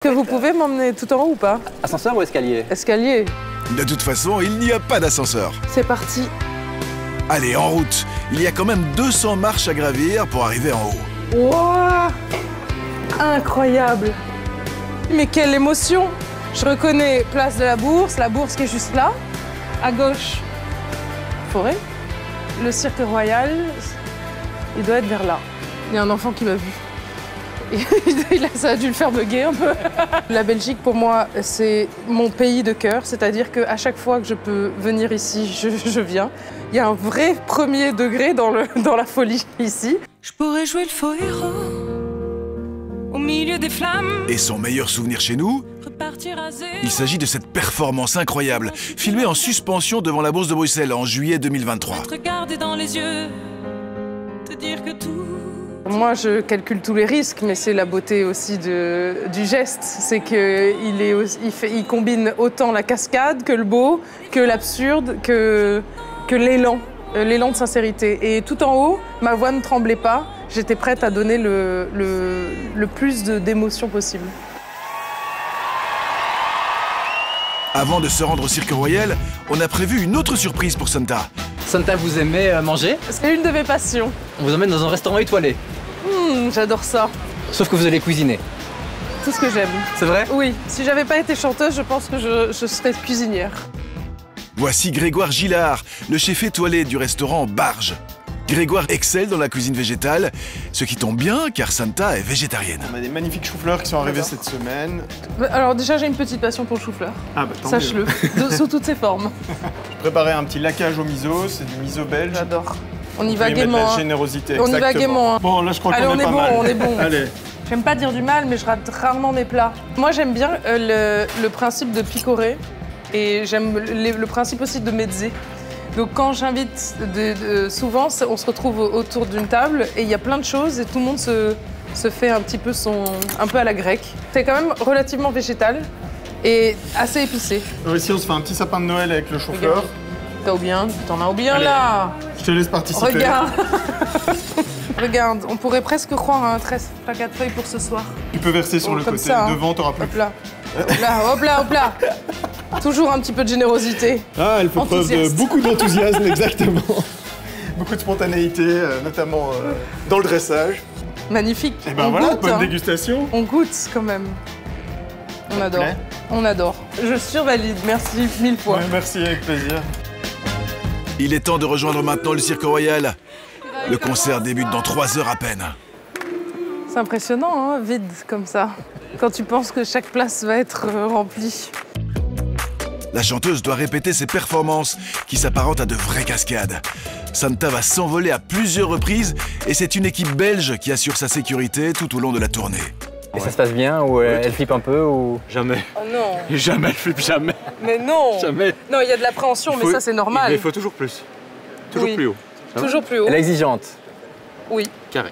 Que vous pouvez m'emmener tout en haut ou pas? Ascenseur ou escalier? Escalier. De toute façon, il n'y a pas d'ascenseur. C'est parti. Allez, en route. Il y a quand même 200 marches à gravir pour arriver en haut. Waouh! Incroyable! Mais quelle émotion! Je reconnais place de la Bourse qui est juste là. À gauche, forêt. Le Cirque Royal, il doit être vers là. Il y a un enfant qui m'a vu. Ça a dû le faire bugger un peu. La Belgique, pour moi, c'est mon pays de cœur. C'est-à-dire qu'à chaque fois que je peux venir ici, je viens. Il y a un vrai premier degré dans la folie ici. Je pourrais jouer le faux héros au milieu des flammes. Et son meilleur souvenir chez nous, il s'agit de cette performance incroyable, filmée en suspension devant la Bourse de Bruxelles en juillet 2023. Te regarder dans les yeux, te dire que tout... Moi, je calcule tous les risques, mais c'est la beauté aussi du geste. C'est qu'il combine autant la cascade que le beau, que l'absurde, que l'élan de sincérité. Et tout en haut, ma voix ne tremblait pas. J'étais prête à donner le plus d'émotions possible. Avant de se rendre au Cirque Royal, on a prévu une autre surprise pour Santa. Santa, vous aimez manger? C'est une de mes passions. On vous emmène dans un restaurant étoilé. J'adore ça. Sauf que vous allez cuisiner. Tout ce que j'aime. C'est vrai? Oui. Si j'avais pas été chanteuse, je pense que je serais cuisinière. Voici Grégoire Gillard, le chef étoilé du restaurant Barge. Grégoire excelle dans la cuisine végétale, ce qui tombe bien car Santa est végétarienne. On a des magnifiques choux-fleurs qui sont arrivés cette semaine. Alors déjà, j'ai une petite passion pour le chou-fleur. Ah bah tant sache-le, sous toutes ses formes. J'ai préparé un petit laquage au miso, c'est du miso belge. J'adore. On y va gaiement. gaiement. La générosité, on y va gaiement. Hein. Bon, là je crois qu'on est pas mal. On est bon. Allez. J'aime pas dire du mal, mais je rate rarement mes plats. Moi, j'aime bien le principe de picorer et j'aime le principe aussi de mezze. Donc quand j'invite, souvent on se retrouve autour d'une table et il y a plein de choses et tout le monde se fait un petit peu un peu à la grecque. C'est quand même relativement végétal et assez épicé. Ici on se fait un petit sapin de Noël avec le chou-fleur. T'en as ou bien là. Je te laisse participer. Regarde. Regarde, on pourrait presque croire à un plaquet de feuilles pour ce soir. Tu peux verser sur le côté, ça, hein. Devant t'auras plus. Hop là. Hop là, hop là, hop là. Toujours un petit peu de générosité. Ah, elle fait preuve de beaucoup d'enthousiasme, exactement. Beaucoup de spontanéité, notamment dans le dressage. Magnifique. Et ben voilà, bonne dégustation. On goûte quand même. On adore. On adore. Je survalide, merci 1000 fois. Ouais, merci, avec plaisir. Il est temps de rejoindre maintenant le Cirque Royal. Le concert débute dans 3 heures à peine. C'est impressionnant, hein, vide comme ça. Quand tu penses que chaque place va être remplie. La chanteuse doit répéter ses performances qui s'apparentent à de vraies cascades. Santa va s'envoler à plusieurs reprises et c'est une équipe belge qui assure sa sécurité tout au long de la tournée. Et ça se passe bien ou elle flippe un peu ou... Jamais. Oh non. Jamais, elle flippe, jamais. Mais non. Jamais. Non, il y a de l'appréhension, mais ça c'est normal. Mais il faut toujours plus. Toujours plus haut. Toujours plus haut. Elle est exigeante. Oui. Carré.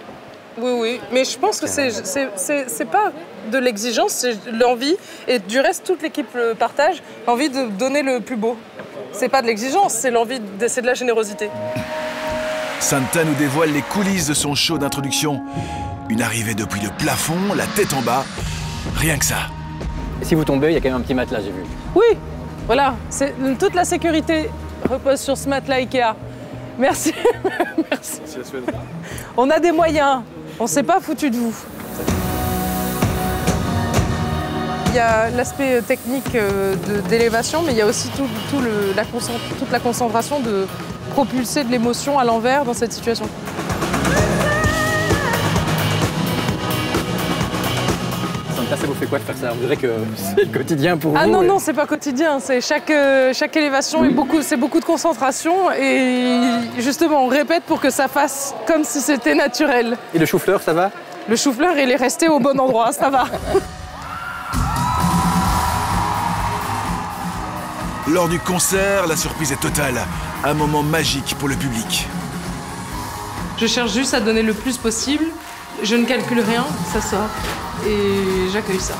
Oui, oui. Mais je pense que c'est pas de l'exigence, c'est l'envie. Et du reste, toute l'équipe le partage, l'envie de donner le plus beau. C'est pas de l'exigence, c'est c'est de la générosité. Santa nous dévoile les coulisses de son show d'introduction. Une arrivée depuis le plafond, la tête en bas. Rien que ça. Et si vous tombez, il y a quand même un petit matelas, j'ai vu. Oui, voilà. Toute la sécurité repose sur ce matelas Ikea. Merci. Merci. On a des moyens. On ne s'est pas foutu de vous. Il y a l'aspect technique d'élévation, mais il y a aussi toute la concentration de propulser de l'émotion à l'envers dans cette situation. Santa, ça vous fait quoi de faire ça? On dirait que c'est le quotidien pour vous. Ah non, non, c'est pas quotidien. C'est chaque élévation c'est beaucoup de concentration et justement, on répète pour que ça fasse comme si c'était naturel. Et le chou-fleur, ça va? Le chou-fleur, il est resté au bon endroit, ça va. Lors du concert, la surprise est totale. Un moment magique pour le public. Je cherche juste à donner le plus possible. Je ne calcule rien, ça sort. Et j'accueille ça.